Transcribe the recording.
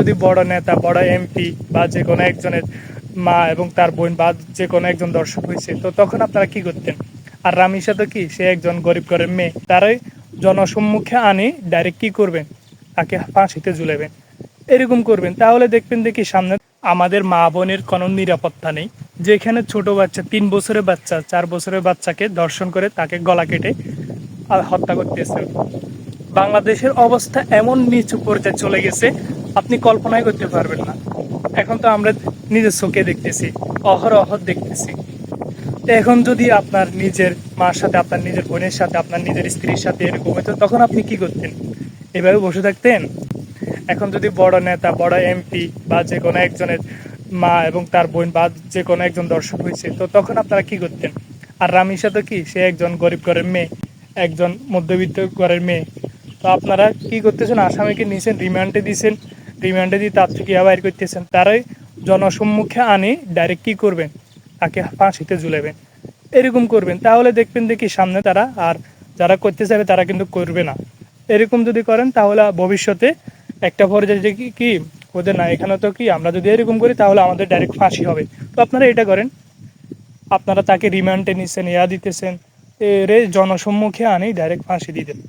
যদি বড় নেতা, বড় এমপি বা যে কোনো একজনের মা এবং তার বোন বা যে কোনো একজন দর্শক হয়েছে, তো তখন আপনারা কি করতেন? আর রামিসা তো কি, সে একজন গরিব ঘরের মেয়ে, তারাই জনসম্মুখে আনি ডাইরেক্ট কি করবেন, তাকে ফাঁসিতে ঝুলাবেন, এরকম করবেন। তাহলে দেখবেন দেখি সামনে আমাদের মা বোনের কোনো নিরাপত্তা নেই, যেখানে ছোট বাচ্চা, 3 বছরের বাচ্চা, 4 বছরের বাচ্চাকে ধর্ষণ করে তাকে গলা কেটে হত্যা করতেছেন। বাংলাদেশের অবস্থা এমন নিচু পর্যায়ে চলে গেছে, আপনি কল্পনাই করতে পারবেন না। এখন তো আমরা নিজের চোখে দেখতেছি, অহরহ দেখতেছি। তো এখন যদি আপনার নিজের মার সাথে, আপনার নিজের বোনের সাথে, আপনার নিজের স্ত্রীর সাথে এরকম হতো, তখন আপনি কি করতেন? এভাবে বসে থাকতেন? এখন যদি বড় নেতা, বড় এমপি বা যে কোনো একজনের মা এবং তার বোন বা যে কোনো একজন দর্শক হয়েছে, তো তখন আপনারা কি করতেন? আর রামিসা তো কি, সে একজন গরিব ঘরের মেয়ে, একজন মধ্যবিত্ত ঘরের মেয়ে। তো আপনারা কি করতেছেন? আসামিকে নিয়েছেন, রিমান্ডে দিয়েছেন, রিমান্ডে দিয়ে তার থেকে বাইর করতেছেন, তারাই জনসম্মুখে আনি ডাইরেক্ট কি করবেন, তাকে ফাঁসিতে ঝুলাবেন, এরকম করবেন। তাহলে দেখবেন দেখি সামনে তারা, আর যারা করতে চাইবে তারা কিন্তু করবে না। এরকম যদি করেন তাহলে ভবিষ্যতে একটা পর্যায়ে যে কি ওদের না, এখানে তো কি আমরা যদি এরকম করি তাহলে আমাদের ডাইরেক্ট ফাঁসি হবে। তো আপনারা এটা করেন, আপনারা তাকে রিমান্ডে নিচ্ছেন, দিতেছেন, এরে জনসম্মুখে আনি ডাইরেক্ট ফাঁসি দিয়ে দেন।